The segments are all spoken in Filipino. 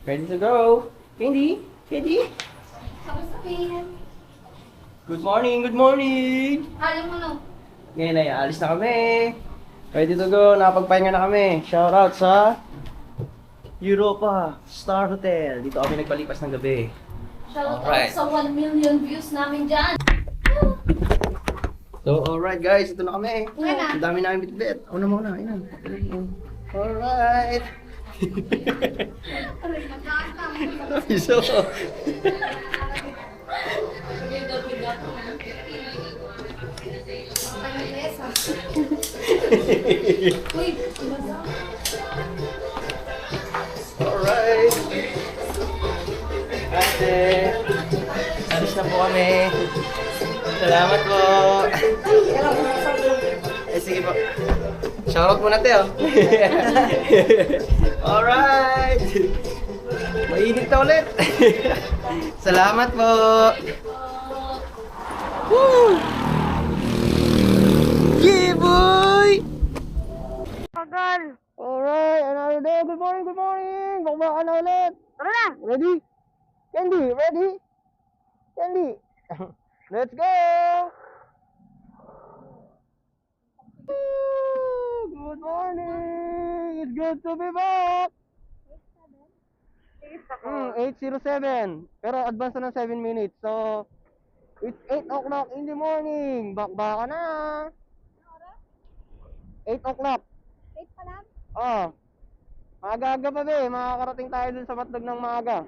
Ready to go. Candy? Candy? Kamusta, Pin? Good morning, good morning! Alam mo, no? Ngayon ay alis na kami. Ready to go, nakapagpahinga na kami. Shout out sa Europa Star Hotel. Dito kami nagpalipas ng gabi. Shoutout Alright. sa 1 million views namin dyan. So, alright guys, ito na kami. Nga na. Ang dami namin bitbit. Una muna, ayun. Alright. Aray, nagkakam. So, Uy, iba daw. alright. Ate, alis na po kami. Salamat po. Sige po. Shoutout muna tayo. Alright. Mainit na ulit. Salamat po. Woo! Yeah, boy! Tagal. Alright, another day. Good morning, good morning. Bakbakan na ulit. Tara na. Ready? Candy, ready? Candy. Let's go! Woo! Good morning! It's good to be back! 8:07. Pero advance na ng 7 minutes. So, it's 8 o'clock in the morning. Bakbaka na! 8 o'clock. 8 pa lang? Oh. Maaga-aga pa ba eh. Makakarating tayo dun sa Matlag ng maaga.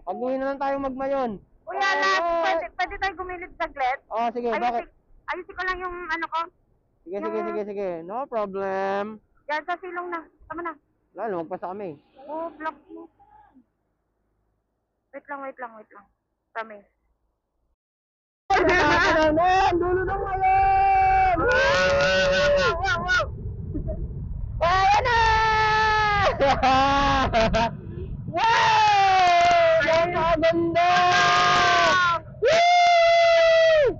Pag-uwi na lang tayo magmayon. Kuya Lap, pwede tayo gumilid saglit? Oh, sige. Bakit? Ayusin ko lang yung ano ko. Sige. No problem. Yan sa silong na. Tama na. Lalo, magpasa kami. Oh, block mo. Wait lang. Kami. Dulo ng ngayon! Wow! Ayan na! Wow! Napakaganda! Woo!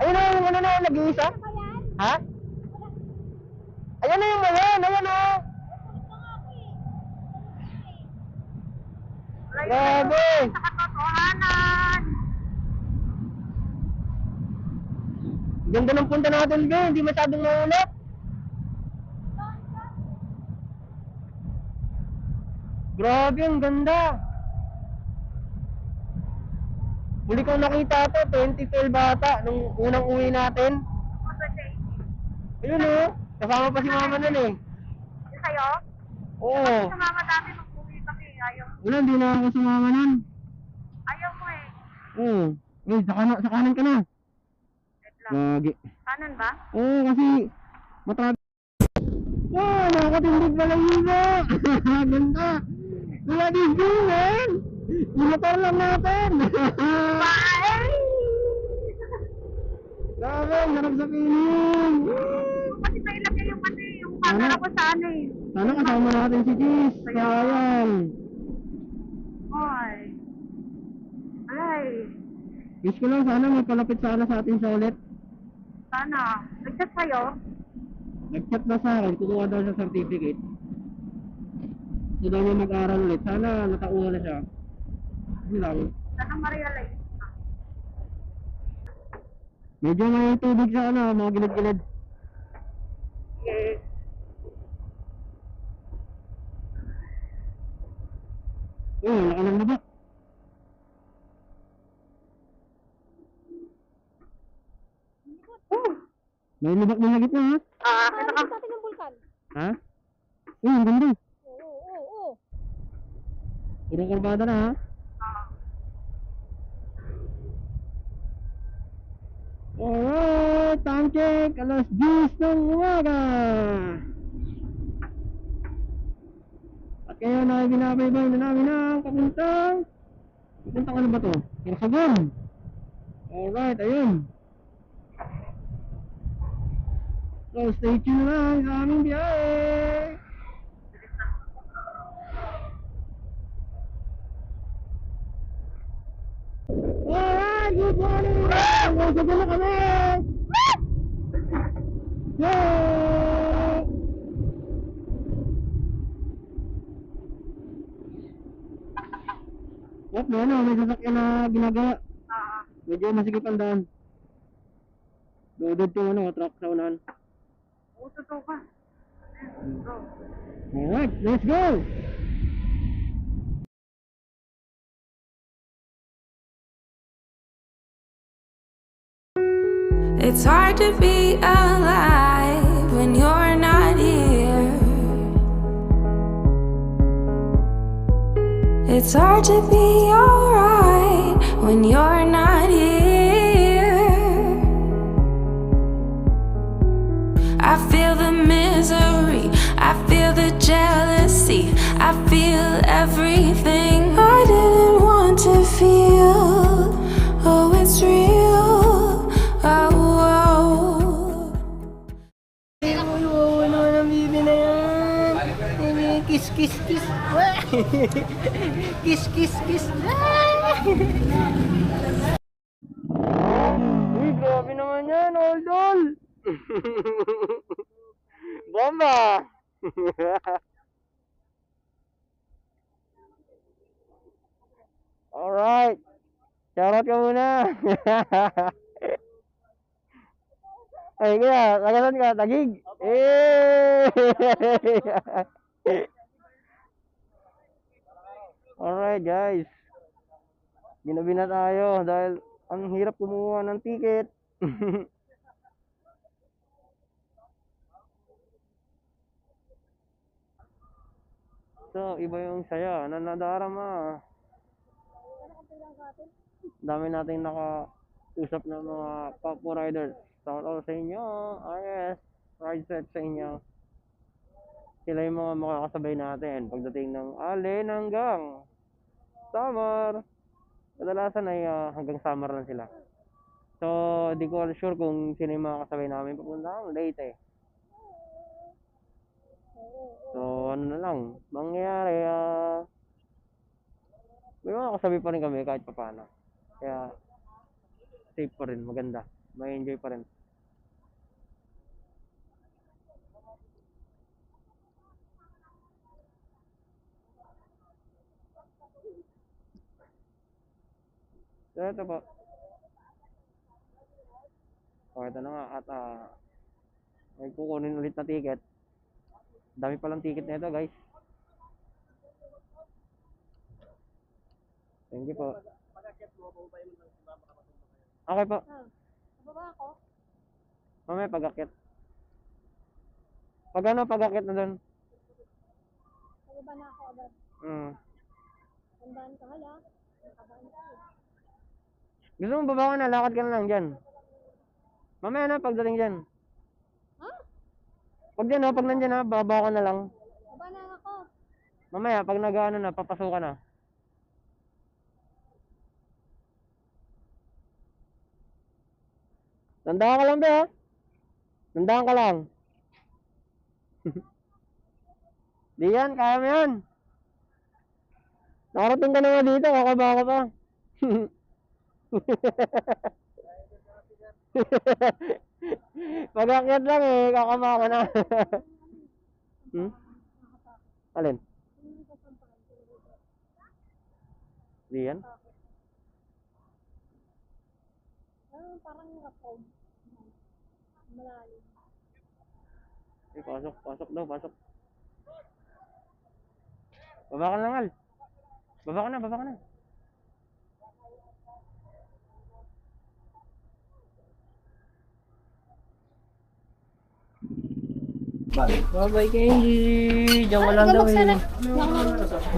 Ayun na yung ano na yung nag-iisa? Ha? Ayan na yung mayan! Ayan na! Grabe! Sa katotohanan. Ganda ng punta natin, Ben. Hindi masyadong maulap. Grabe, ang ganda. Huli kong nakita to, 2012 bata, nung unang uwi natin. Ayun oh, kasama pa si mama nun eh. Yung sa'yo? Oo. Sa mama dati nung uwi kami. Ayaw. Wala, hindi na ako sumama nun. Ayaw mo eh. Oo. Eh, sa kanan ka na. Wait lang. Lagi. Kanan ba? Oo, kasi matrabi. Wow, nakakatindig pala yun ba? Ganda. Wala din yun, man. Imotor lang natin. Bye! Grabe, ang sarap sa piling. Kasi sa ilagay yung ano eh. Yung camera ko sa ano eh. Sana kasama natin si Cheese. Sayang. Ay. Wish ko lang sana magpalapit sana sa atin sa ulit. Sana. Nag-chat sa'yo? Nag-chat na sa akin, kukuha daw sa certificate. So daw niya mag-aral ulit. Sana natauhan na siya. Hindi lang. Sana ma-realize. Medyo may tubig sa ano, mga gilid-gilid. Yes. Laki ng lubak. May lubak din na gitna ha? Ito ka. Sa atin ng bulkan. Ha? Ang ganda. Oo. Puro kurbada na ha? Alright, time check, alas 10 ng umaga. At ngayon ay binabaybay na namin ang papuntang ano ba to? Kinasagon. Alright, ayun. So stay tuned lang sa aming biyahe. Alright, good morning! Nasa na kami! Yay! At may sasakyan na ginagawa. Oo. Medyo masikip ang daan. Loaded yung truck sa unahan. Oo, totoo ka. Go. Alright, let's go! It's hard to be alive when you're not here. It's hard to be alright when you're not here. I feel the misery, I feel the jealousy, I feel everything I didn't want to feel. Oh, it's real. Oh, oh. Ano ang bibi na yan? Kiss, kiss, kiss. Kiss, kiss, kiss. Uy, grabe naman yan, Oldol. Bomba. Alright. Shoutout ka muna. Ay, kaya, tagalan ka, tagig. Eh! Alright, guys. Ginabi na tayo dahil ang hirap kumuha ng ticket. So, iba yung saya na nadarama. Dami nating nakausap ng mga Papo Riders. Shout out sa inyo, RS, ride set sa inyo. Sila yung mga makakasabay natin pagdating ng Alin hanggang Samar. Kadalasan ay hanggang Samar lang sila. So, di ko sure kung sino yung makakasabay namin papuntang Leyte. So, ano na lang, mangyayari, may mga kasabi pa rin kami kahit papaano. Kaya, safe pa rin, maganda. May enjoy pa rin. So, ito po. O, ito na nga. At, may kukunin ulit na ticket. Dami palang ticket na ito, guys. Thank you po. Okay po. Baba ako. Mamaya pag-akit. Pag-akit na doon. Baba na ako agad. Tandaan ka hala. Nakabaan ka. Gusto mo baba ka na, lakad ka na lang dyan. Mamaya na, pagdating dyan. Ha? Pag dyan, pag nandyan na, baba ka na lang. Baba na ako. Mamaya, pag nag-ano na, papasukan na. Tandaan ka lang, be, ha? Tandaan ka lang. Di yan, kaya mo yan. Nakarating ka na nga dito, kakaba ka pa. Pag-akyat lang kakama ka na. Alin? Di yan? Parang rapog. Malalim. Pasok daw, pasok. Baba ka na, Al. Baba ka na. Bye-bye, Candy. Diyan ka lang daw eh.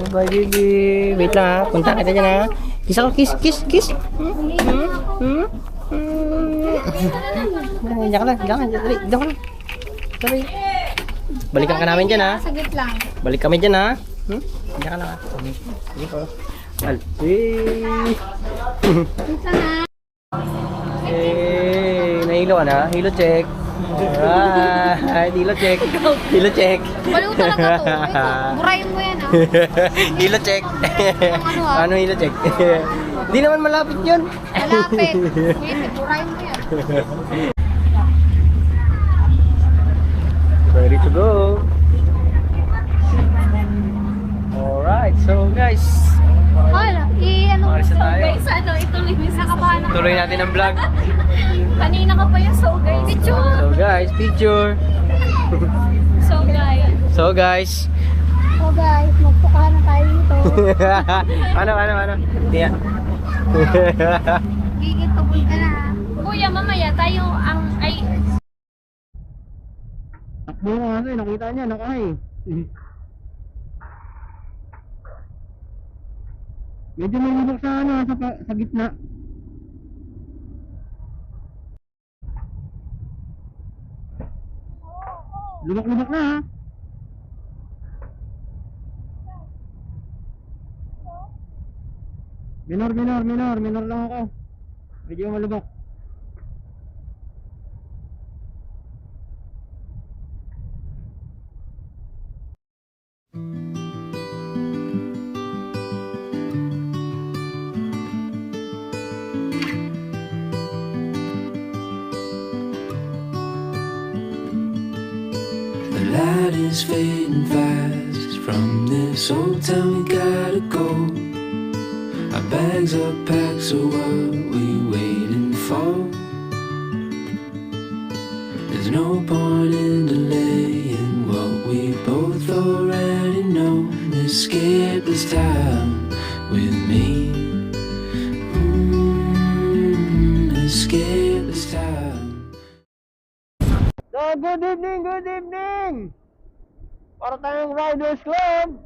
Bye-bye, baby. Wait lang ha. Punta kita dyan ha. Kiss ako, kiss. Diyan ka lang. Sorry. Balikan ka namin dyan ha. Saglit lang. Balik kami dyan ha. Diyan ka lang ha. Sige po. Alpi. Isa na. Nahilo ka na. Hilo check. Alright. Hilo check. Baliw talaga to. Ito, burayin mo yan ah. Hilo check. Ano hilo check? Di naman malapit yun. Malapit. Wait, burayin mo yan. Ready to go. Alright, so guys. Hala, Alis na tayo. Guys, ano, ituloy mo sa kabahan. Tuloy natin ang vlog. Kanina ka pa yung so guys. Picture! So guys, picture. So guys. So guys. So guys, magpukahan na tayo dito. Ano? Tiya. Gigitubol ka na. Kuya, mamaya tayo ang ay... Takbo nga kasi, nakita niya, nakahay. Medyo may lubak sa ano, sa gitna. Lubak-lubak na ha. Minor lang ako. Medyo malubak. The light is fading fast. From this old town we gotta go. Our bags are packed, so what we waiting for? There's no point in delaying what we both already know. Escape this time with me. Escape this time. So, good evening! Para tayong Riders Club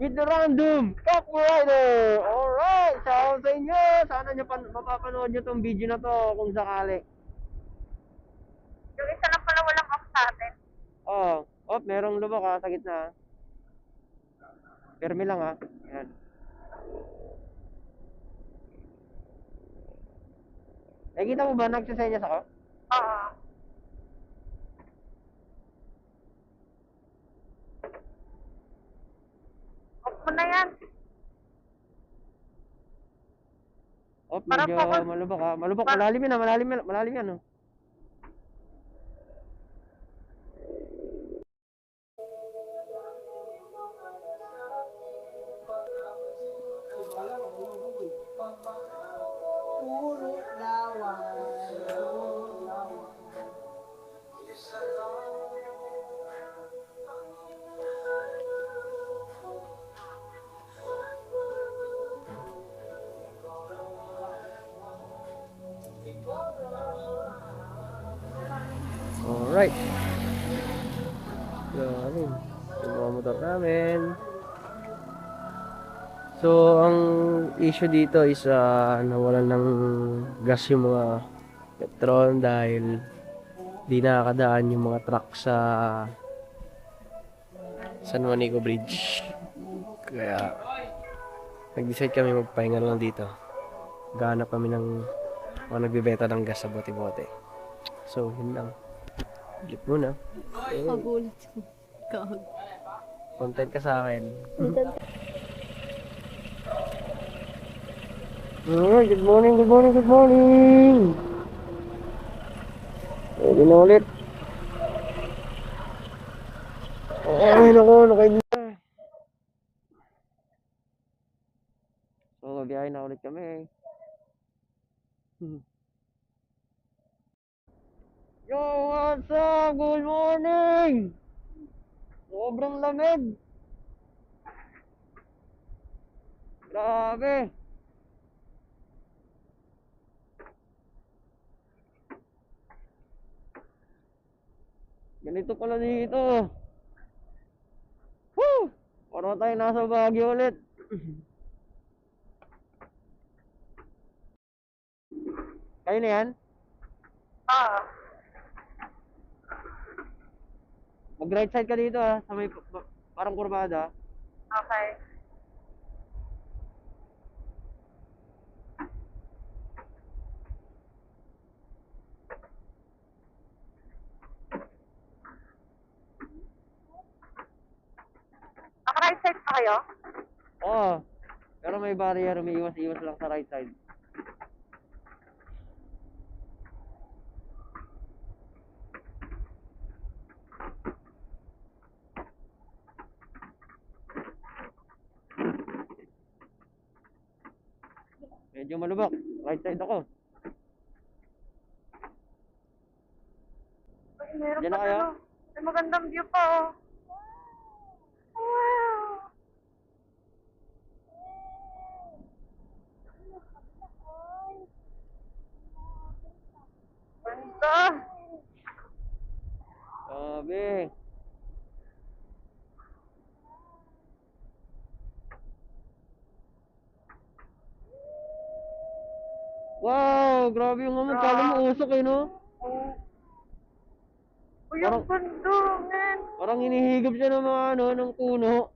with the Random Top Rider! Alright! Shout out sa inyo! Sana nyo mapapanood nyo tong video na to kung sakali. Yung isa lang pala walang off sa atin. Merong lubak ha, sa gitna. Permi lang ha. Yan. Nakikita mo ba? Nagsisenyas ako? Oo. Off mo na yan. Medyo Parang malubak ha. Malalim yan oh. Alright. Grabe. Yung mga motor namin. So, ang issue dito is nawalan ng gas yung mga Petron dahil di nakakadaan yung mga truck sa San Juanico Bridge. Kaya nag-decide kami magpahinga lang dito. Gahanap kami ng mga nagbibenta ng gas sa bote-bote. So, yun lang. Ulit muna. Pagulit. Content ka sa akin. Alright, good morning. Ready na ulit. Ay, naku, nakain na. So, biyahe na ulit kami. Yo, what's up? Good morning! Sobrang lamig. Grabe. Ganito pala dito. Woo! Parang tayo nasa Baguio ulit. Kayo na yan? Oo. Mag right side ka dito ha, sa may parang kurbada. Okay. Naka-right side pa kayo? Oo. Pero may barrier, umiiwas-iwas lang sa right side. Medyo malubak. Right side ako. Ay, meron Diyan na pa kayo? ano. May magandang view pa, oh. Wow! Ganda! Sabi. Wow, grabe yung amog. Kala mo usok eh, no? Uy, ang ganda, man. Parang hinihigop siya ng mga ano, ng puno.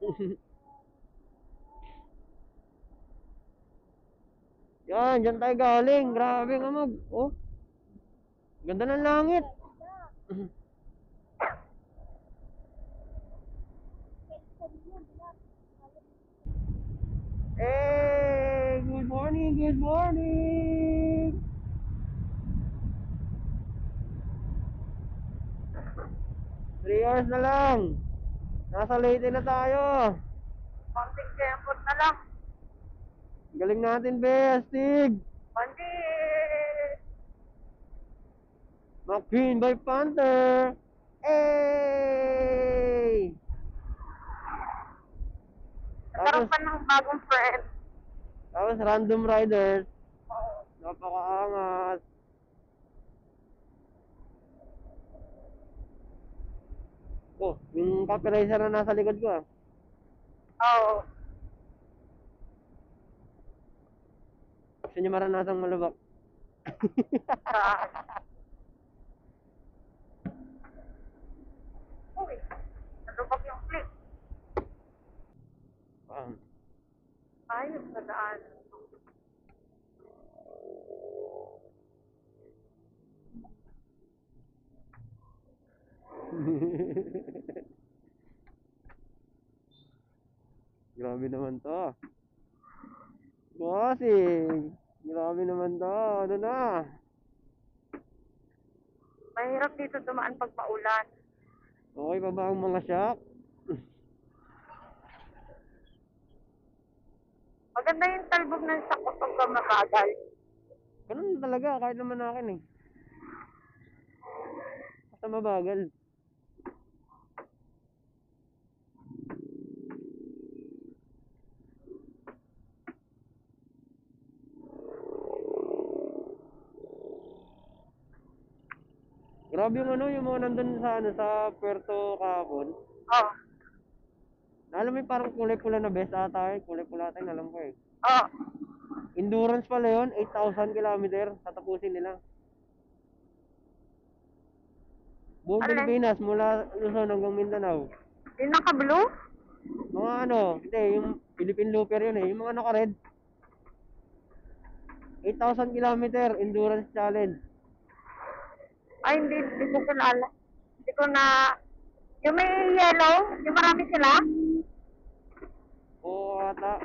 Yan, dyan tayo galing. Grabe ang amog. Oh, ganda ng langit. Hey, good morning, good morning. Three hours na lang. Nasa Leyte na tayo. Konting tempo na lang. Galing natin, Bestig. Bandit! McQueen by Panther. Hey! Nagkaroon pa ng bagong friend. Tapos random riders. Napakaangas. Oh, yung copywriter na nasa likod ko ah. Oo. Gusto niyo maranasang malubak. Uy, nalubak yung clip. Ayos na daan. Grabe naman to. Bossing. Grabe naman to. Ano na? Mahirap dito dumaan pag maulan. Okay pa ba ang mga shock? Maganda yung talbog ng sakot pag mabagal. Ganun talaga. Kahit naman akin eh. Basta mabagal. Grabe yung ano, yung mga nandun sa ano, sa Puerto kahapon. Oo. Alam mo yung parang kulay pula na best ata eh. Kulay pula tayo, alam ko eh. Oo. Endurance pala yun, 8,000 kilometer. Tatapusin nila. Buong Alin? Pilipinas, mula Luzon hanggang Mindanao. Yung naka-blue? Mga ano, hindi, yung Philippine Looper yun eh. Yung mga naka-red. 8,000 kilometer, endurance challenge. Ay, hindi ko kilala. Hindi ko na... Yung may yellow, yung marami sila. Oo, ata.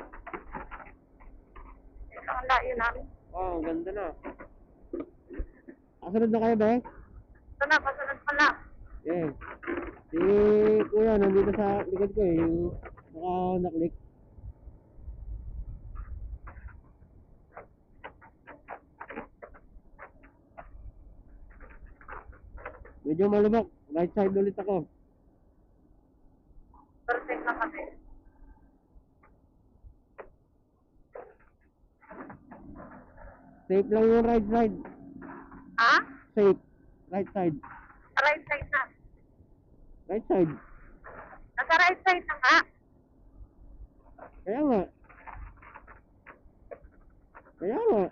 Yun ang layo namin. Wow, ang ganda na. Kasunod na kayo ba eh? Ito na, pasunod pala. Eh. Si Kuya, nandito sa likod ko eh. Yung naka-naklik. Medyo malubak. Right side ulit ako. Perfect na kasi. Safe lang yung right side. Ha? Safe. Right side. Right side na. Right side. Nasa right side na nga. Kaya nga. Kaya nga.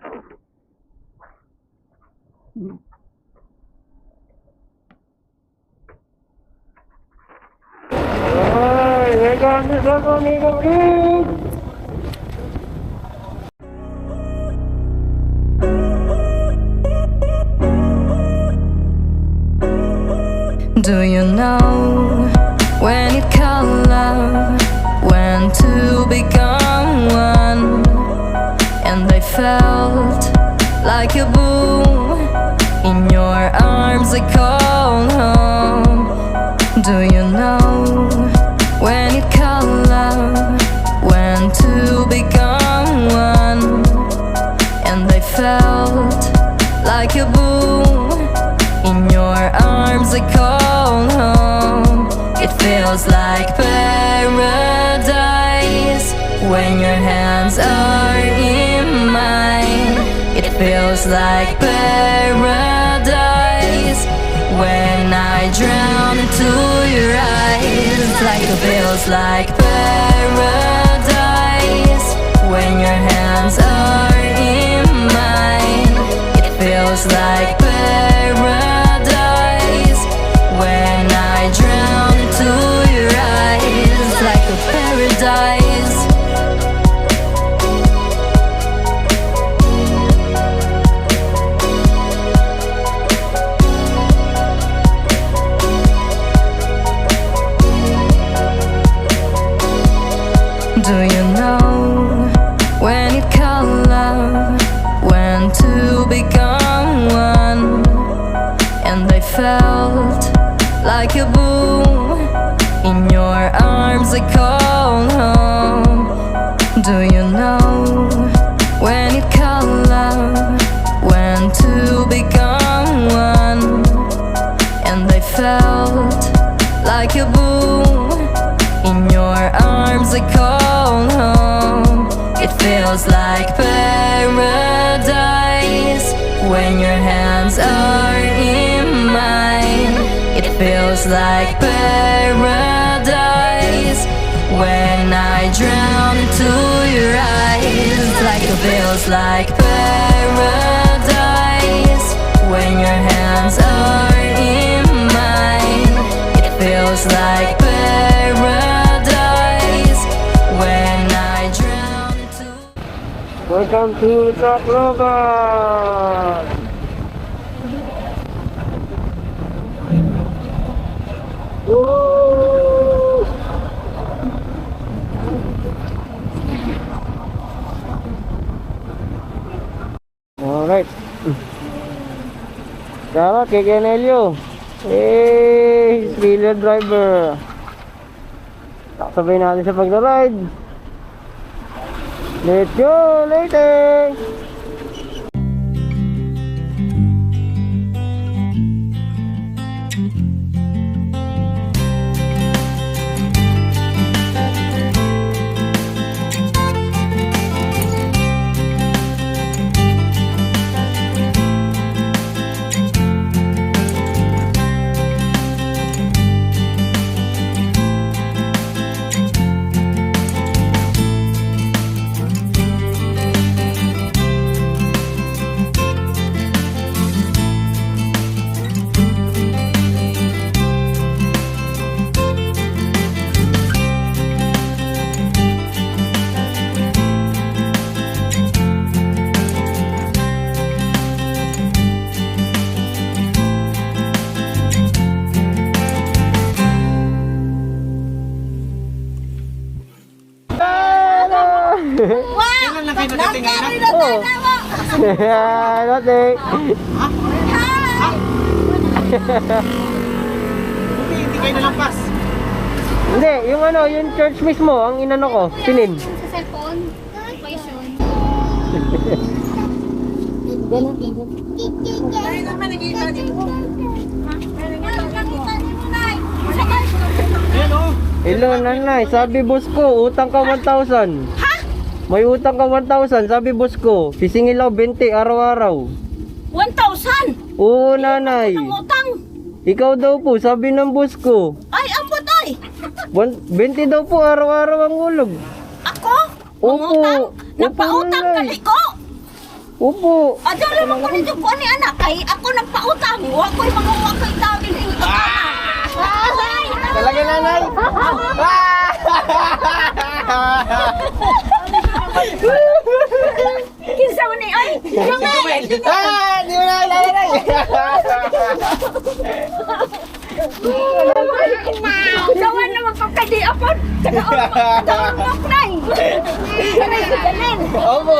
Ay, welcome to San Domingo Bridge! Do you know when it called love, when two become one? And I felt like a boom in your arms. I called home. Do you know when it called love, when feels like paradise when your hands are in mine. It feels like paradise when I drown into your eyes. Like it feels like paradise when your hands are in mine. It feels like paradise when I drown into your eyes. Like a paradise. Do you know when it called love, when two become one? And I felt like a boom in your arms. I call home. Do you know when it called love, when two become one? And I felt like a boom in your arms. I call home. It feels like paradise when your hands are in mine. It feels like paradise when I drown into your eyes. Like it feels like paradise when your hands are in mine. It feels like paradise when I drown into. Welcome to Tacloban! Woo! Alright. Salamat kay Kenelio. Hey, thriller driver. Sabay natin sa pagla-ride. Let's go later! Kailan lang kayo nadating ngayon? Oh. Nothing. Hindi kayo nalampas. Hindi, yung ano, yung church mismo, ang inano ko, pinin. Sa cellphone, equation. Hello, nanay. Sabi boss ko, utang ka 1,000. Ha? May utang ka 1,000. Sabi boss ko, sisingil ako 20 araw-araw. 1,000? Oo, nanay. Ang utang? Ikaw daw po, sabi ng boss ko. Ay, ambot ay! 20 daw po araw-araw ang ulog. Ako? Opo. Mangutang? Opo, Nagpautang nanay. kali ko? Opo. Adyo naman ko ninyo po ni anak kay ako nagpautang. Huwag ko'y manguha ko'y tawin ng utang. Talaga, nanay? Kinsa mo ni ay? Jomel! Di mo na nanay. Dawan na magpapkadi apon. Saka ormok na eh. Sanay ko ganin. Opo.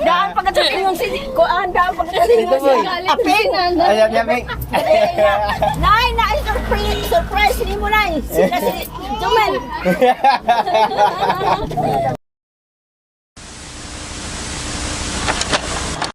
Daan pagkatating yung sinikuan. Daan pagkatating yung sinikuan. Apin! Ayan, yamin. Nay, surprise ni mo, Nay. Sila si Jomel.